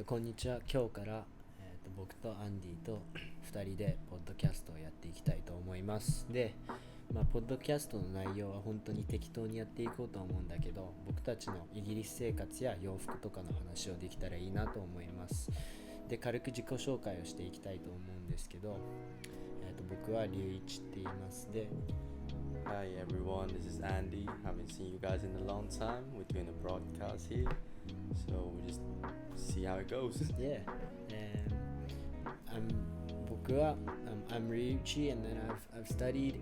こんにちは。今日から、僕とアンディと2人でポッドキャストをやっていきたいと思います。で、ポッドキャストの内容は本当に適当にやっていこうと思うんだけど、僕たちのイギリス生活や洋服とかの話をできたらいいなと思います。で、軽く自己紹介をしていきたいと思うんですけど、僕は龍一って言います。で、Hi everyone, this is Andy. Haven't seen you guys in a long time. We're doing a broadcast here, so we'll just see how it goes. Yeah,僕はI'm Ryuichi, and then I've studied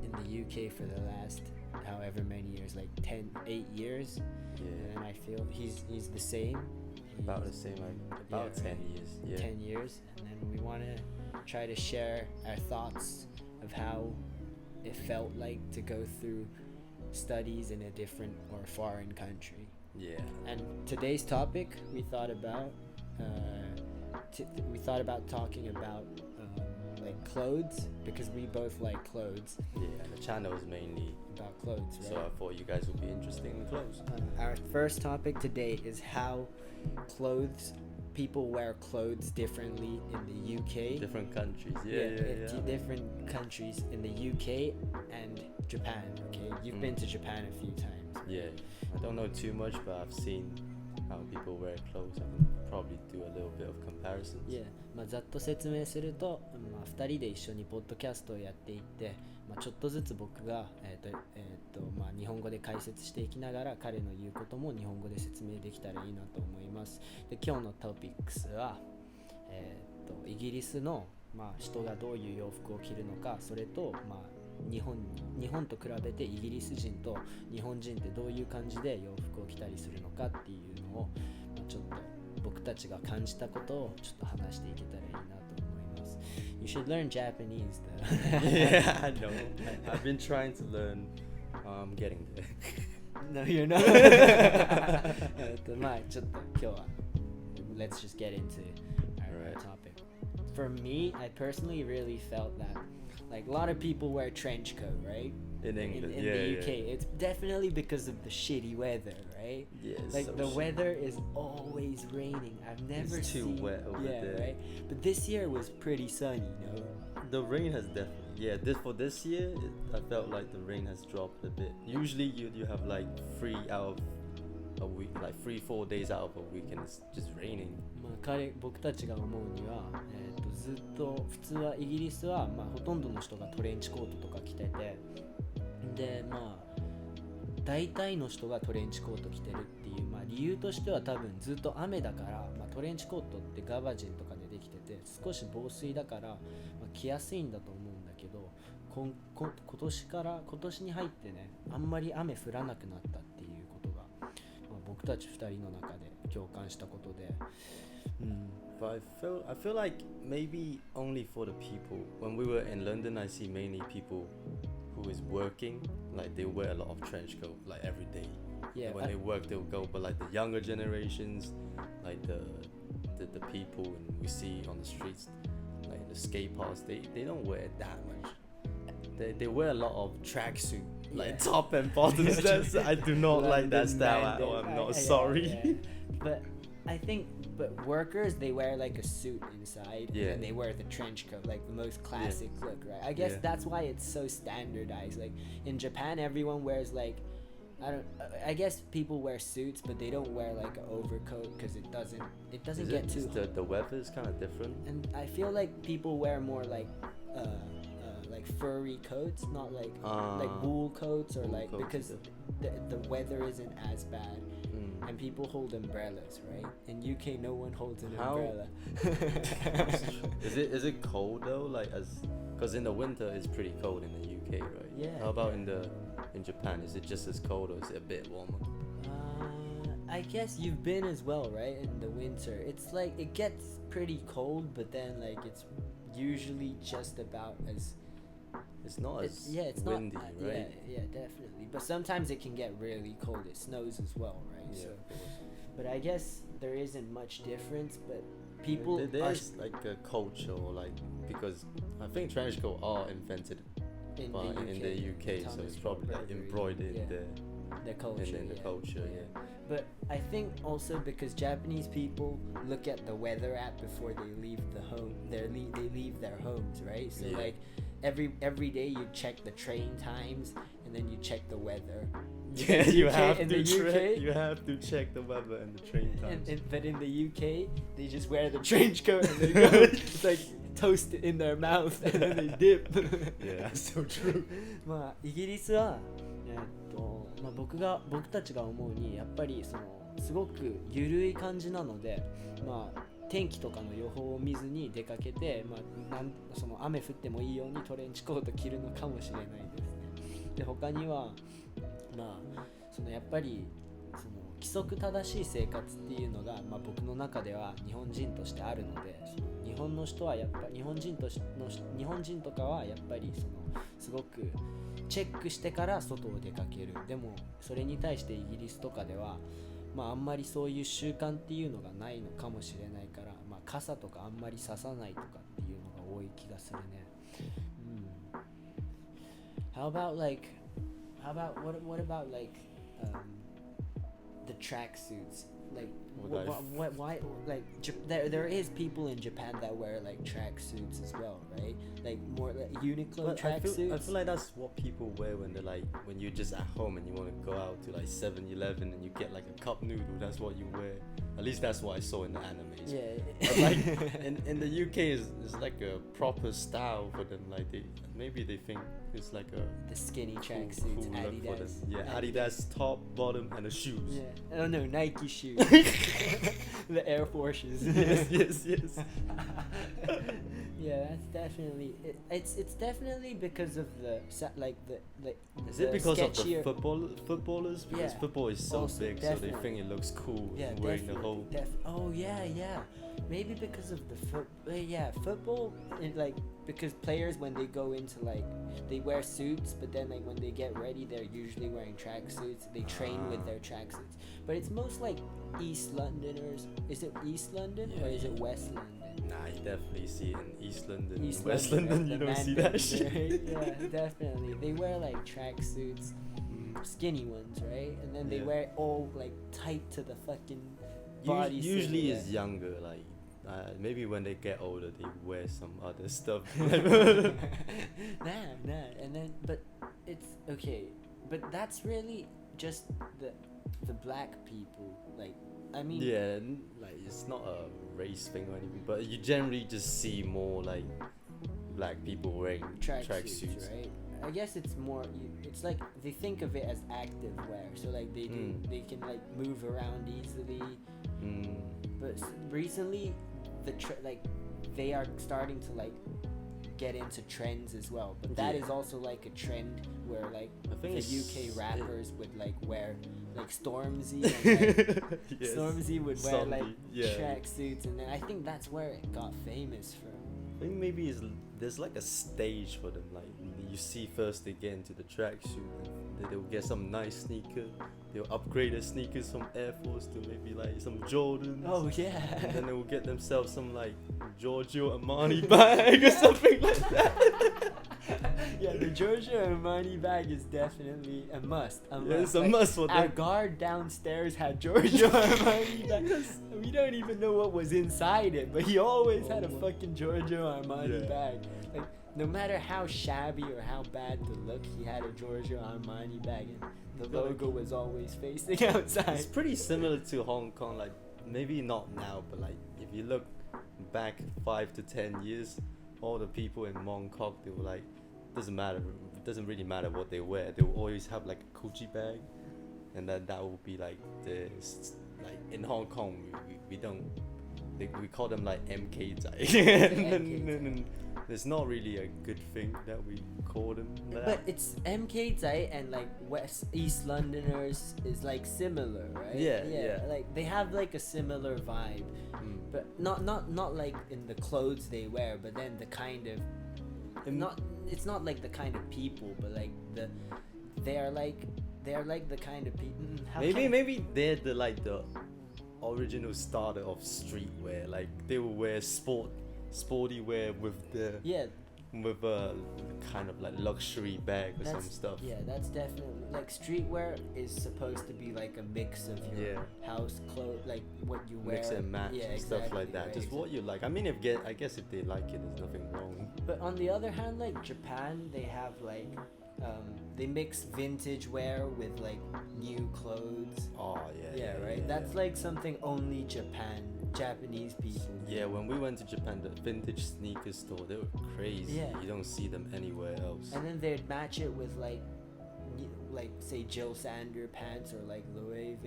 in the UK for the last however many years, like 8 years. Yeah, And I feel he's the same. about the same, like about 10 years. Yeah, 10 years, and then we want to try to share our thoughts of how it felt like to go through studies in a different or foreign country. yeah. And today's topic, we thought about talking about like clothes, because we both like clothes. Yeah, the channel is mainly About clothes, right? so I thought you guys would be interested in clothes. Our first topic today is how people wear clothes differently in the UK. Different countries. Yeah. Different countries in the UK and Japan. Okay, you've been to Japan a few times. Yeah, I don't know too much, but I've seen how people wear clothes. I can probably do a little bit of comparisons. Yeah, ざっと説明すると、2人で一緒にポッドキャストをやっていって、ちょっとずつ僕が、日本語で解説していきながら彼の言うことも日本語で説明できたらいいなと思います。で、今日のトピックスは、イギリスの、人がどういう洋服を着るのか、それと、日本と比べてイギリス人と日本人ってどういう感じで洋服を着たりするのかっていうのを、ちょっと僕たちが感じたことをちょっと話していけたらいいなと思います。You should learn Japanese though. Yeah, I know. I've been trying to learn. I'm getting there. No, you're not. ちょっと今日は Let's just get into our topic. For me, I personally really felt that like a lot of people wear trench coat, right? In England, in yeah, the UK, yeah. it's definitely because of the shitty weather, right? Yeah, it's like so the shit. weather is always raining. I've never It's too seen wet over there. right? But this year was pretty sunny, you know. The rain has definitely, this year, I felt like the rain has dropped a bit. Usually you have like 3 out of a week, like 3-4 days out of a week, and it's just raining. 僕たちが思うには、ずっと普通はイギリスは、ほとんどの人がトレンチコートとか着てて、で大体の人がトレンチコート着てるっていう、理由としては多分ずっと雨だから、トレンチコートってガバジンとかでできてて少し防水だから、着やすいんだと思うんだけど、今年に入ってね、あんまり雨降らなくなったっていうことが、僕たち2人の中で共感したことで、But I feel like maybe only for the people. When we were in London, I see mainly people who is working, like they wear a lot of trench coat like every day. Yeah, when they work, they'll go. But like the younger generations, like the people we see on the streets, like in the skate parks, they don't wear that much. They wear a lot of tracksuit, like top and bottom styles. I do not like that style at all. I'm not sorry. But I think, workers, they wear like a suit inside, and they wear the trench coat, like the most classic look, right? I guess that's why it's so standardized. Like in Japan, everyone wears like, I guess people wear suits, but they don't wear like an overcoat because it doesn't get too. The weather is kind of different. And I feel like people wear more like furry coats, not like wool coats or like coats, because the weather isn't as bad. And people hold umbrellas, right? In UK, no one holds an umbrella. Is it cold though? Like because in the winter it's pretty cold in the UK, right? Yeah. How about in Japan? Is it just as cold or is it a bit warmer? I guess you've been as well, right? In the winter, it's like it gets pretty cold, but then like it's usually just about as. It's not as windy, not, right? Yeah, definitely. But sometimes it can get really cold. It snows as well, right? Yeah, so, of course. But I guess there isn't much difference. But people there's like a culture, like because I think trench coat are invented in the UK, so it's probably like embroidered there. their culture. And then the culture, yeah. But I think also because Japanese people look at the weather app before they leave the home. They leave their homes, right? So Yeah. like every day you check the train times and then you check the weather. Yeah, In you UK have in to the check. UK, You have to check the weather and the train times. but in the UK, they just wear the trench coat and they go. It's like toast it in their mouth and then they dip. Yeah, that's so true. まあイギリスは、僕たちが思うにやっぱりそのすごく緩い感じなので、まあ天気とかの予報を見ずに出かけて、その雨降ってもいいようにトレンチコート着るのかもしれないですね。で他にはそのやっぱりその規則正しい生活っていうのが、僕の中では日本人としてあるので、その日本の人はやっぱ日本人とかはやっぱりそのすごくチェックしてから外を出かける。でもそれに対してイギリスとかではあんまりそういう習慣っていうのがないのかもしれないから、傘とかあんまり差さないとかっていうのが多い気がするね。How about what about like the tracksuits? Like why like there is people in Japan that wear like tracksuits as well, right? Like more like Uniqlo tracksuits. I feel like that's what people wear when they're like when you're just at home and you want to go out to like 7-Eleven and you get like a cup noodle. That's what you wear. At least that's what I saw in the animes. Yeah. But like in the UK is like a proper style for them. Like maybe they think it's like a The skinny cool tracksuits, look for them. Adidas. Yeah, Adidas top, bottom, and the shoes. Yeah. Oh no, Nike shoes. The Air Forces. yes. Yeah, that's definitely it's definitely because of the Is it because of the sketchier- footballers? Because Yeah, football is so also, big, so they definitely. think it looks cool Yeah, wearing the definitely, whole. Oh yeah. Maybe because of the football, like because players when they go into like they wear suits, but then like when they get ready, they're usually wearing tracksuits. They train with their tracksuits, but it's most like East Londoners. Is it East London or is it West London? Nah, you definitely see it in East London. East West London, London, you the don't see man that shit. there. Yeah, definitely. They wear like tracksuits, skinny ones, right? And then they Yeah. wear it all like tight to the fucking body. Usually silhouette. it's younger, like maybe when they get older they wear some other stuff. Nah. And then, but it's okay. But that's really just the black people. Like, I mean, Yeah, like it's not a race thing or anything, but you generally just see more like black people wearing tracksuits, right? I guess it's more. It's like they think of it as active wear, so like they can like move around easily. But recently, they are starting to like get into trends as well. But that Yeah. is also like a trend where like I think the it's- UK rappers would like wear like Stormzy. And, like, Yes. Stormzy would wear like Stormzy, yeah. tracksuits, and then I think that's where it got famous from. I think maybe there's like a stage for them. Like you see first they get into the tracksuit, then they'll get some nice sneaker. They'll upgrade their sneakers from Air Force to maybe like some Jordans. Oh yeah. And then they will get themselves some like Giorgio Armani bag or something like that. Yeah, the Giorgio Armani bag is definitely a must. Yeah, it's a must for Our them. guard downstairs had Giorgio Armani bag. We don't even know what was inside it, but he always had a fucking Giorgio Armani Yeah. bag. Like, no matter how shabby or how bad the look, he had a Giorgio Armani bag, and the logo was always facing outside. It's pretty similar to Hong Kong. Like maybe not now, but like if you look back 5 to 10 years, all the people in Mongkok, they were like, it doesn't really matter what they wear. They will always have like a Gucci bag, and then that will be like like in Hong Kong we don't we call them like MK Zai. It's not really a good thing that we call them that. But it's MK Zai and like East Londoners is like similar, right? Yeah. Like they have like a similar vibe, but not like in the clothes they wear, but then the kind of it's not like the kind of people, but like they are like the kind of people. Maybe they're the original starter of streetwear. Like they will wear sporty wear with the with a kind of like luxury bag or some stuff. Yeah, that's definitely like streetwear is supposed to be like a mix of your house clothes, like what you wear, Mix and match and exactly, stuff like that. right, Just what you like. I mean, I guess if they like it, there's nothing wrong. But on the other hand, like Japan, they have like they mix vintage wear with like new clothes. Oh yeah, right. That's like something only Japanese people. Yeah, when we went to Japan, the vintage sneaker store, they were crazy. Yeah. You don't see them anywhere else. And then they'd match it with like say Jill Sander pants or like Loewe,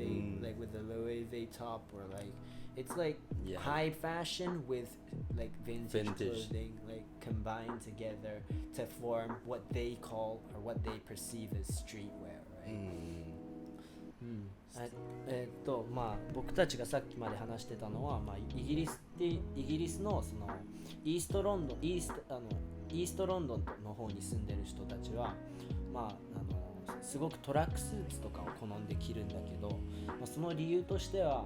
like with the Loewe top, or like it's like high fashion with like vintage clothing, like combined together to form what they call or what they perceive as streetwear, right? まあ僕たちがさっきまで話してたのは、まあ、イギリスのそのイーストロンドンの方に住んでる人たちは、まあ、すごくトラックスーツとかを好んで着るんだけど、まあ、その理由としては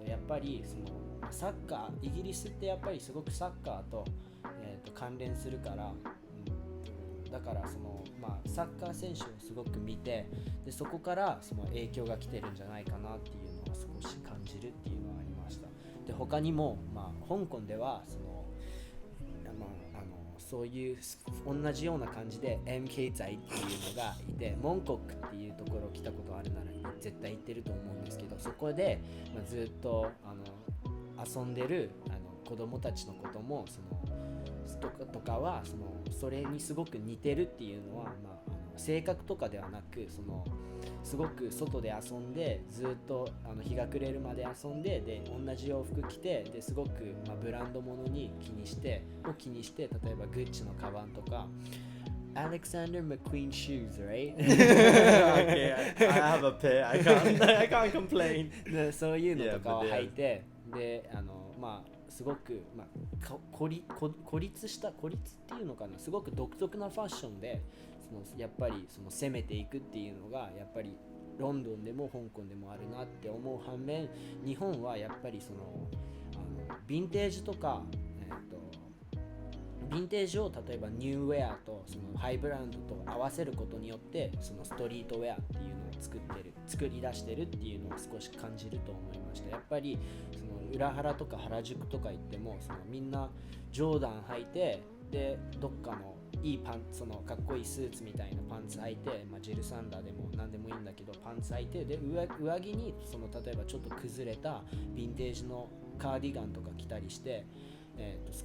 やっぱりそのサッカー、イギリスってやっぱりすごくサッカーと、関連するから、だからその、まあ、サッカー選手をすごく見て、でそこからその影響が来てるんじゃないかなっていうのは少し感じるっていうのはありました。で他にも、まあ、香港ではそのそういう同じような感じで MK 在っていうのがいて、モンコックっていうところ来たことあるなら絶対行ってると思うんですけど、そこで、まあ、ずっと遊んでる子供たちのこともとかはそれにすごく似てるっていうのは、まあ、性格とかではなくすごく外で遊んでずっと日が暮れるまで遊んで、で同じ洋服着て、ですごく、まあ、ブランド物に気にして、例えばグッチのカバンとかAlexander McQueen shoes, right? Okay, I have a pair. I can't complain. でそういうのとかを履いて、でまあすごく、まあ、孤立っていうのかな、すごく独特なファッションでやっぱり攻めていくっていうのがやっぱりロンドンでも香港でもあるなって思う反面、日本はやっぱりヴィンテージとか、ヴィンテージを例えばニューウェアとハイブランドと合わせることによってストリートウェアっていうのを作り出してるっていうのを少し感じると思いました。やっぱり裏原とか原宿とか行ってもみんなジョーダン履いて、でどっかのいいパンツ、かっこいいスーツみたいなパンツ履いて、まあ、ジルサンダーでも何でもいいんだけどパンツ履いて、で上着に例えばちょっと崩れたヴィンテージのカーディガンとか着たりして、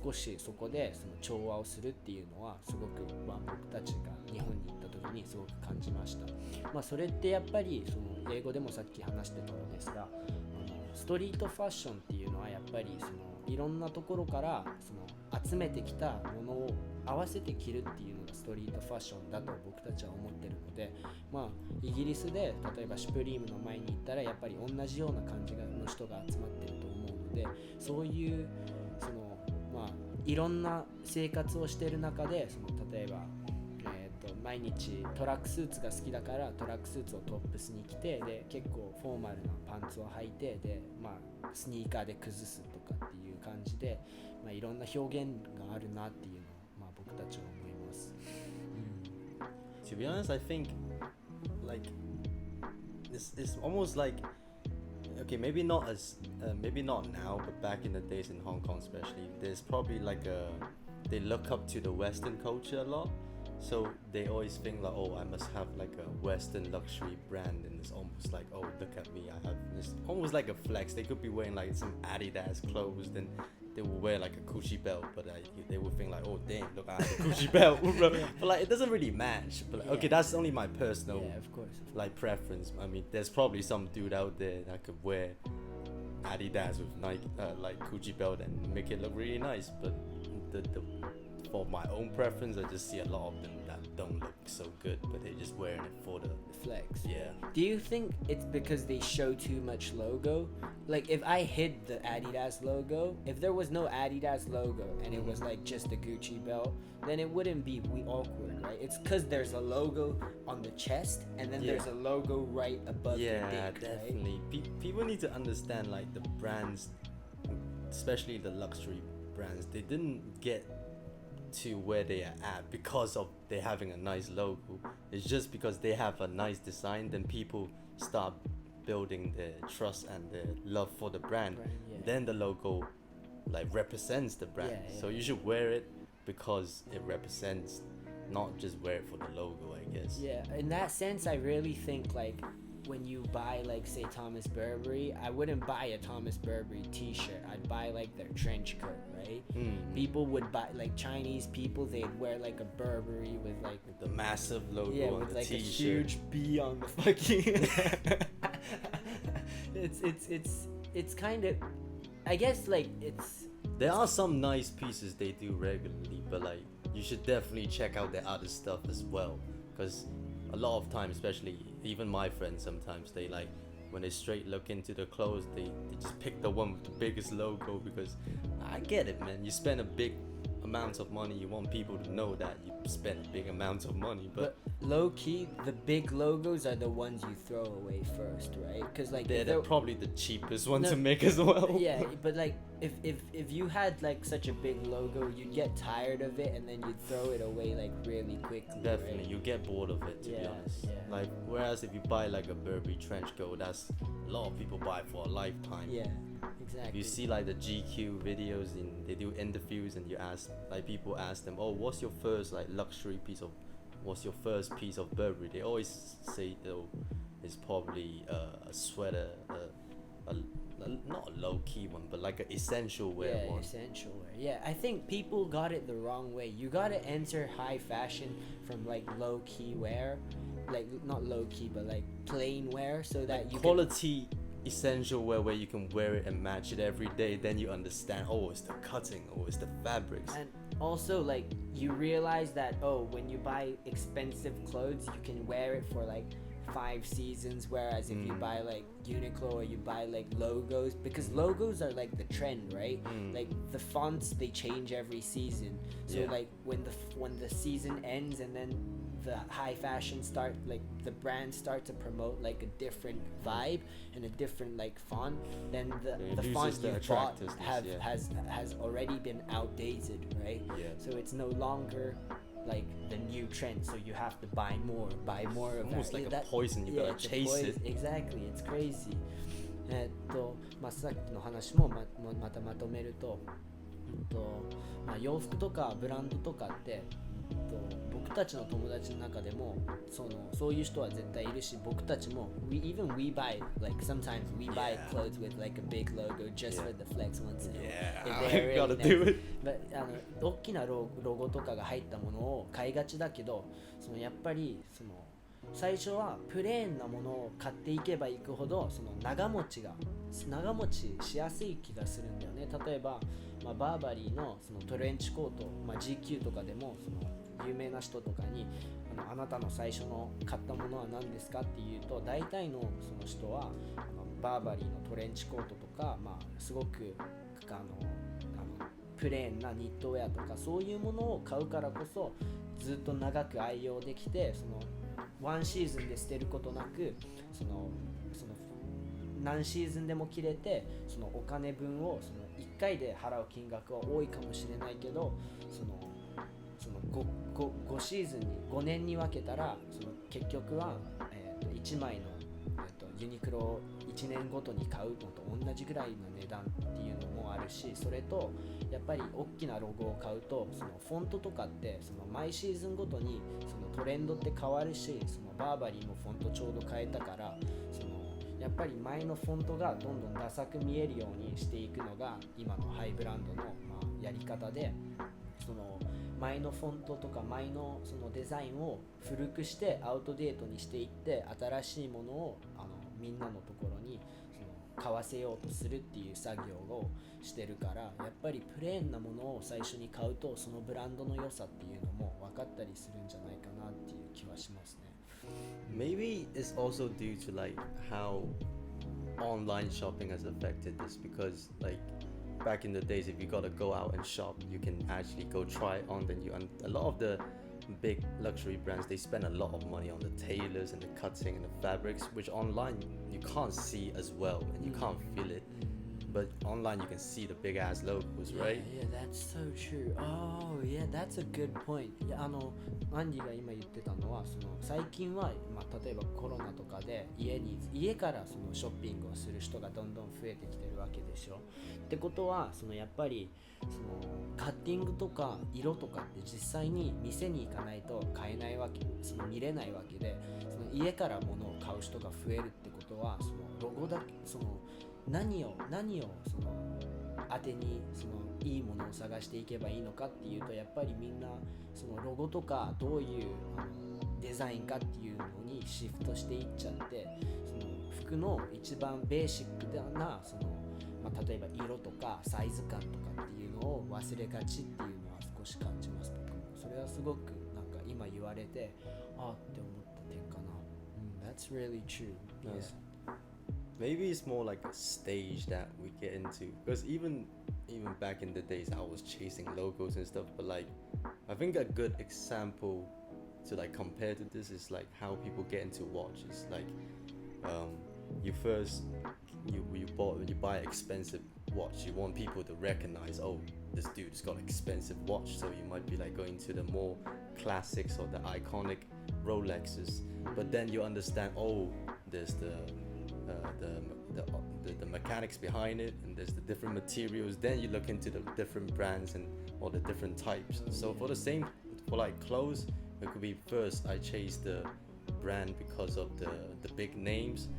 少しそこで調和をするっていうのはすごく、まあ、僕たちが日本に行った時にすごく感じました。まあ、それってやっぱり英語でもさっき話してたのですが、ストリートファッションっていうのはやっぱりいろんなところから集めてきたものを合わせて着るっていうのがストリートファッションだと僕たちは思ってるので、まあ、イギリスで例えばシュプリームの前に行ったらやっぱり同じような感じの人が集まってると思うので、そういうまあ、いろんな生活をしている中で例えば、毎日トラックスーツが好きだからトラックスーツをトップスに着て、で結構フォーマルなパンツを履いて、で、まあ、スニーカーで崩すとかっていう感じで、まあ、いろんな表現があるなっていうのを、まあ、僕たちは思います。To be honest, I think like it's almost like okay, maybe not now, but back in the days in Hong Kong especially, there's probably like they look up to the Western culture a lot, so they always think like, oh, I must have like a Western luxury brand, and it's almost like, oh, look at me, I have this, almost like a flex. They could be wearing like some Adidas clothes, then they will wear like a Gucci belt, but they would think like, oh damn, look, I have a Gucci belt. But like it doesn't really match. But like, okay, that's only my personal of course. Like preference. I mean, there's probably some dude out there that could wear Adidas with Nike, like Gucci belt and make it look really nice. But for my own preference, I just see a lot of them that don't look so good, but they're just wearing it for the flex. Yeah. Do you think it's because they show too much logo? Like if I hid the Adidas logo, if there was no Adidas logo and it was like just a Gucci belt, then it wouldn't be awkward, right? It's because there's a logo on the chest and then there's a logo right above the dick, definitely. Right? People need to understand like the brands, especially the luxury brands, they didn't get to where they are at because of they having a nice logo. It's just because they have a nice design, then people start building their trust and their love for the brand. Then the logo like represents the brand. So you should wear it because it represents, not just wear it for the logo, I guess. Yeah, in that sense, I really think like when you buy like say Thomas Burberry, I wouldn't buy a Thomas Burberry t-shirt. I'd buy like their trench coat, right? People would buy like Chinese people, they'd wear like a Burberry with like the massive logo on with the like t-shirt. a huge B on the fucking it's kind of, I guess like it's, there are some nice pieces they do regularly, but like you should definitely check out their other stuff as well, because a lot of times, especially even my friends, sometimes they like when they straight look into the clothes, they just pick the one with the biggest logo, because I get it, man, you spend a big amounts of money, you want people to know that you spend big amounts of money, but low-key the big logos are the ones you throw away first, right? Because like they're probably the cheapest one to make as well. Yeah, but like if you had like such a big logo, you'd get tired of it and then you'd throw it away like really quickly. Definitely, right? you get bored of it, to be honest. Like whereas if you buy like a Burberry trench coat, that's a lot of people buy for a lifetime. Yeah, exactly. You see like the GQ videos, they do interviews, and you ask, like people ask them, oh, what's your first like luxury piece of, what's your first piece of Burberry? They always say, oh, it's probably a sweater, not a low-key one, but like an essential wear one. Essential wear. Yeah, I think people got it the wrong way. You gotta enter high fashion from like low-key wear, like not low-key, but like plain wear, so that you quality essential wear where you can wear it and match it every day. Then you understand, oh, it's the cutting, oh, it's the fabrics. And also like you realize that, oh, when you buy expensive clothes, you can wear it for like 5 seasons, whereas if you buy like Uniqlo or you buy like logos, because logos are like the trend, right? Like the fonts, they change every season, so like when the season ends and then the high fashion start, like the brands start to promote like a different vibe and a different like font, then the font you bought has already been outdated, right? So it's no longer like the new trend, so you have to buy more of almost that. like a poison, you gotta chase it. Exactly, it's crazy. さっきの話も またまとめると、洋服とかブランドとかって、僕たちの友達の中でもそういう人は絶対いるし、僕たちも we buy, like sometimes we buy clothes with like a big logo just for the flex once in I gotta do it. But 大きなロゴとかが入ったものを買いがちだけど、やっぱり最初はプレーンなものを買っていけばいくほど長持ちしやすい気がするんだよね。例えば、バーバリーのトレンチコート、GQ とかでも有名な人とかにあなたの最初の買ったものは何ですかって言うと、大体のその人はバーバリーのトレンチコートとか、すごくプレーンなニットウェアとかそういうものを買うからこそずっと長く愛用できて、ワンシーズンで捨てることなく何シーズンでも着れて、お金分を1回で払う金額は多いかもしれないけど、5シーズンに5年に分けたら結局は、1枚の、ユニクロを1年ごとに買うのと同じぐらいの値段っていうのもあるし、それとやっぱり大きなロゴを買うとフォントとかって毎シーズンごとにトレンドって変わるし、バーバリーもフォントちょうど変えたから、やっぱり前のフォントがどんどんダサく見えるようにしていくのが今のハイブランドの、やり方で、前のフォントとか前のデザインを古くしてアウトデートにしていって、新しいものをみんなのところに買わせようとするっていう作業をしてるから、やっぱりプレーンなものを最初に買うとそのブランドの良さっていうのも分かったりするんじゃないかなっていう気はしますね。Maybe it's also due to like how online shopping has affected this, because like back in the days, if you gotta go out and shop, you can actually go try it on. Then a lot of the big luxury brands, they spend a lot of money on the tailors and the cutting and the fabrics, which online you can't see as well and you can't feel it. but online you can see the big ass logos, right? Yeah, that's so true. Oh, yeah, that's a good point. いや、アンディが今言ってたのは、その最近は、例えばコロナとかで家からそのショッピングをする人がどんどん増えてきてるわけでしょ。ってことは、そのやっぱりそのカッティングとか色とかって実際に店に行かないと買えないわけ、その見れないわけで、その家から物を買う人が増えるってことは、そのロゴだけ、その何をその当てにそのいいものを探していけばいいのかっていうと、やっぱりみんなそのロゴとかどういうデザインかっていうのにシフトしていっちゃって、その服の一番ベーシックなその、例えば色とかサイズ感とかっていうのを忘れがちっていうのは少し感じます。僕もそれはすごくなんか今言われてあって思った点かな。That's really true. Yes. Maybe it's more like a stage that we get into, because even back in the days I was chasing logos and stuff, but like I think a good example to like compare to this is like how people get into watches. Like you buy an expensive watch, you want people to recognize, oh, this dude's got an expensive watch, so you might be like going to the more classics or the iconic Rolexes, but then you understand, oh, there's the mechanics behind it, and there's the different materials. Then you look into the different brands and all the different types. So for like clothes, it could be first I chase the brand because of the big names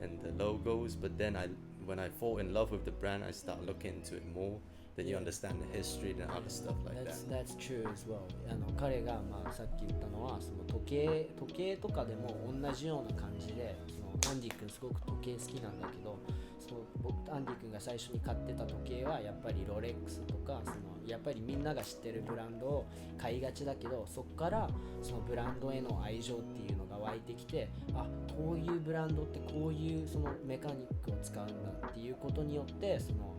and the logos, but then when I fall in love with the brand, I start looking into it more. Then you understand the history and other stuff like that. That's true as well. 彼がさっき言ったのは、その時計とかでも同じような感じで、そのアンディ君すごく時計好きなんだけど、アンディ君が最初に買ってた時計はやっぱりロレックスとか、そのやっぱりみんなが知ってるブランドを買いがちだけど、そこからそのブランドへの愛情っていうのが湧いてきて、こういうブランドってこういうそのメカニックを使うんだっていうことによって、その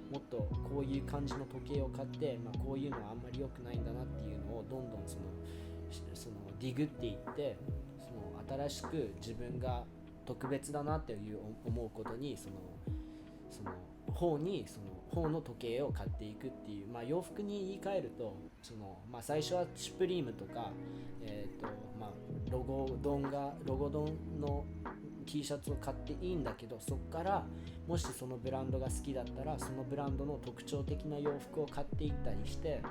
もっとこういう感じの時計を買って、こういうのはあんまり良くないんだなっていうのをどんどんそのディグっていって、その新しく自分が特別だなっていう思うことにその方の時計を買っていくっていう、洋服に言い換えると、その最初はシュプリームとか、ロゴドンの T シャツを買っていいんだけど、そこからもしそのブランドが好きだったら、そのブランドの特徴的な洋服を買っていったりして、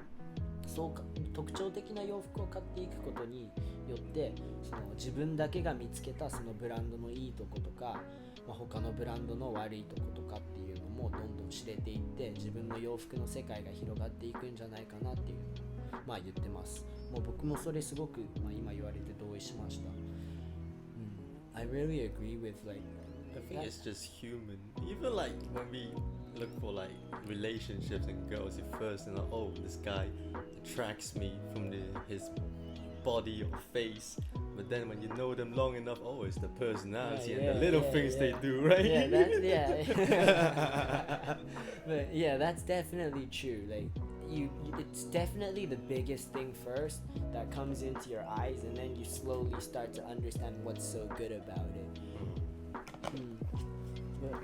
特徴的な洋服を買っていくことによって、その自分だけが見つけたそのブランドのいいとことか、他のブランドの悪いとことかっていうのもどんどん知れていって、自分の洋服の世界が広がっていくんじゃないかなっていうのを言ってます。もう僕もそれすごく、今言われて同意しました。I really agree with like. I think it's just human. Even like when we look for like relationships and girls, at first, oh, this guy attracts me from his body or face. But then when you know them long enough, oh, it's the personality and the little things they do, right? But that's definitely true. Like it's definitely the biggest thing first that comes into your eyes, and then you slowly start to understand what's so good about it. But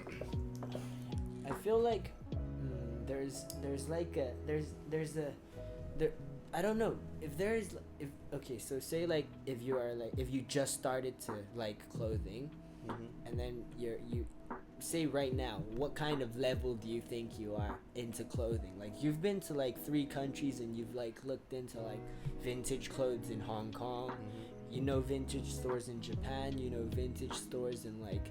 I feel like there's I don't know if okay, so say like if you just started to like clothing, and then you say right now, what kind of level do you think you are into clothing? Like you've been to like 3 countries and you've like looked into like vintage clothes in Hong Kong, you know vintage stores in Japan, you know vintage stores in like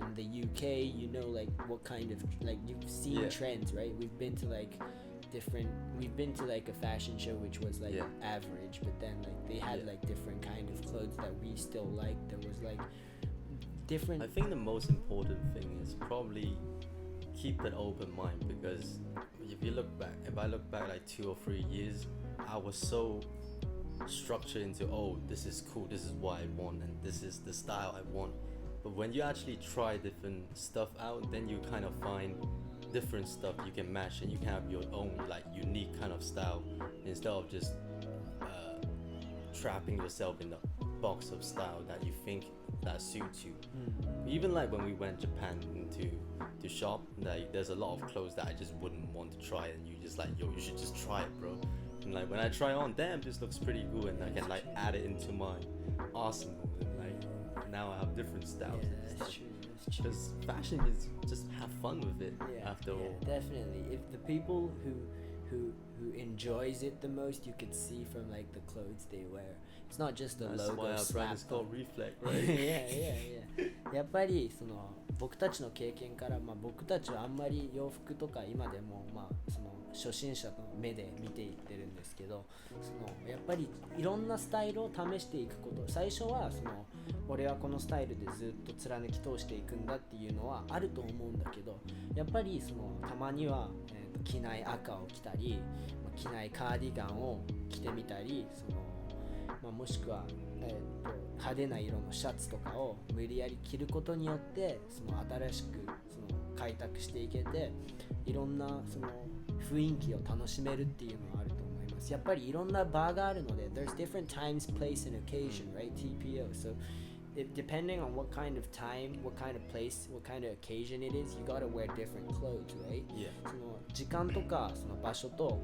in the UK, you know like what kind of like you've seen trends, right? We've been to like a fashion show which was like average, but then like they had like different kind of clothes that we still like. There was like different. I think the most important thing is probably keep an open mind, because if I look back like 2 or 3 years, I was so structured into, oh, this is cool, this is what I want, and this is the style I want. But when you actually try different stuff out, then you kind of find different stuff you can match, and you can have your own like unique kind of style, instead of just trapping yourself in the box of style that you think that suits you. Even like when we went Japan to shop, like there's a lot of clothes that I just wouldn't want to try, and you just like, yo, you should just try it, bro. And like when I try on, damn, this looks pretty good, and I can like add it into my arsenal, and like now I have different styles. Yeah, that's true. Because fashion is just have fun with it. After all, definitely. If the people who enjoys it the most, you could see from like the clothes they wear. It's not just the that's logo why our brand slapped is called on. Reflect, right? Yeah. やっぱりその僕たちの経験から、僕たちはあんまり洋服とか今でもその初心者の目で見ていってるんですけど、そのやっぱりいろんなスタイルを試していくこと、最初はその俺はこのスタイルでずっと貫き通していくんだっていうのはあると思うんだけど、やっぱりそのたまには、着ない赤を着たり、着ないカーディガンを着てみたり、そのもしくは、派手な色のシャツとかを無理やり着ることによってその新しくその開拓していけて、いろんなその雰囲気を楽しめるっていうのはあると思います。やっぱりいろんな場があるので there's different times, place and occasion, right? TPO. So depending on what kind of time, what kind of place, what kind of occasion it is, you gotta wear different clothes, right? Yeah. その時間とかその場所と、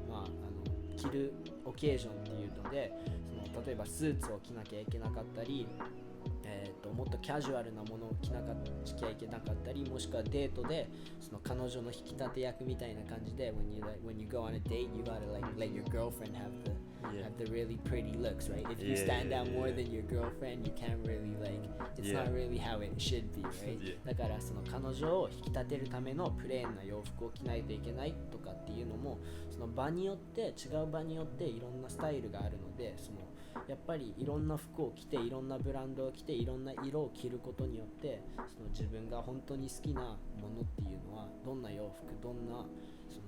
着るオケージョンっていうので、その例えばスーツを着なきゃいけなかったり、もっとキャジュアルなものを着なきゃいけなかったり、もしくはデートでその彼女の引き立て役みたいな感じで when you go on a date, you gotta like let your girlfriend have the really pretty looks, right? If you stand out more than your girlfriend, you can't really like, it's not really how it should be, right? だからその彼女を引き立てるためのプレーンな洋服を着ないといけないとかっていうのも、その場によって違う場によっていろんなスタイルがあるので、そのやっぱりいろんな服を着て、いろんなブランドを着て、いろんな色を着ることによって、その自分が本当に好きなものっていうのは、どんな洋服、どんなその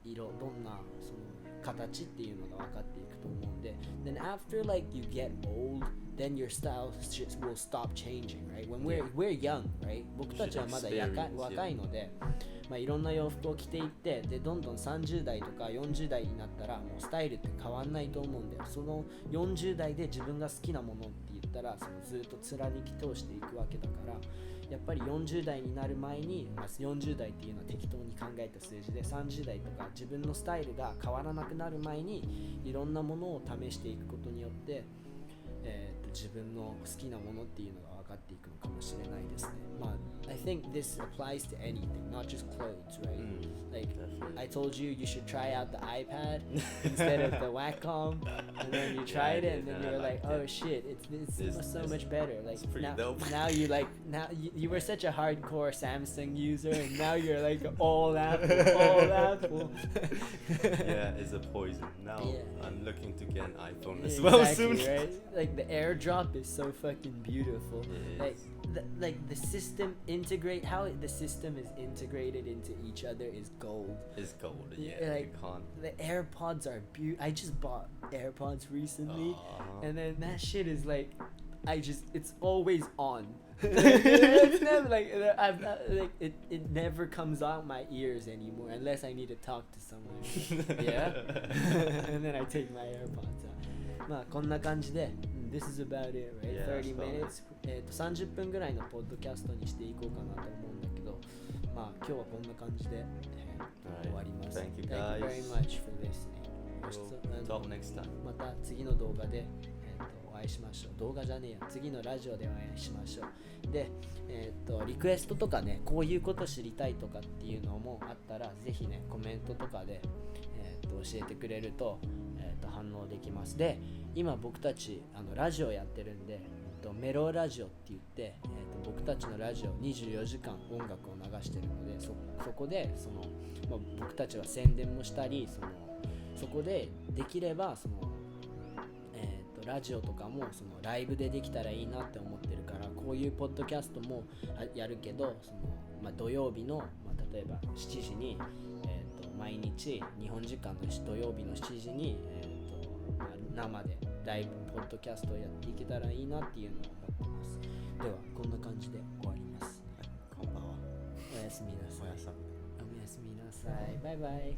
色、どんなその形っていうのが分かっていくと思うんで、then after like you get old, then your style just will stop changing, right? When we're young, right? 僕たちはまだ若いので、いろんな洋服を着ていって、でどんどん30代とか40代になったらもうスタイルって変わんないと思うんだよ。その40代で自分が好きなものって言ったら、そのずっと貫き通していくわけだから、やっぱり40代になる前に、40代っていうのは適当に考えた数字で、30代とか自分のスタイルが変わらなくなる前にいろんなものを試していくことによって、自分の好きなものっていうのが分かっていくのかもしれないですね。I think this applies to anything, not just clothes, right? Like I told you should try out the iPad instead of the Wacom, and then you tried it, and then you were like, oh shit, it's so much better. Like now you were such a hardcore Samsung user, and now you're like all Apple. Yeah, it's a poison. Now I'm looking to get an iPhone as Exactly, well soon. Right? Like the AirDrop is so fucking beautiful. Like the system how the system is integrated into each other is gold. It's gold. Yeah, Like, you can't. the AirPods are beautiful. I just bought AirPods recently, and then that shit is like, it's always on. It's never like it never comes out my ears anymore unless I need to talk to someone. Yeah. And then I take my AirPods out. こんな感じで、This is about it, right? 30 minutes. 30分ぐらいのポッドキャストにしていこうかなと思うんだけど、今日はこんな感じで、終わります。Thank you Thank you guys. very much for listening. We'll talk next time. また次の動画で、お会いしましょう。動画じゃねえや。次のラジオでお会いしましょう。で、リクエストとかね、こういうこと知りたいとかっていうのもあったら、ぜひね、コメントとかで、教えてくれると、反応できます。で、今僕たちラジオやってるんで、melloラジオって言って、僕たちのラジオ24時間音楽を流してるので、そこで僕たちは宣伝もしたり、そこでできればラジオとかもライブでできたらいいなって思ってるから、こういうポッドキャストもやるけど、土曜日の、例えば7時に、毎日日本時間の土曜日の7時に、生でライブポッドキャストをやっていけたらいいなっていうのを思ってます。ではこんな感じで終わります。こんばんは。おやすみなさい。おやすみなさい。バイバイ。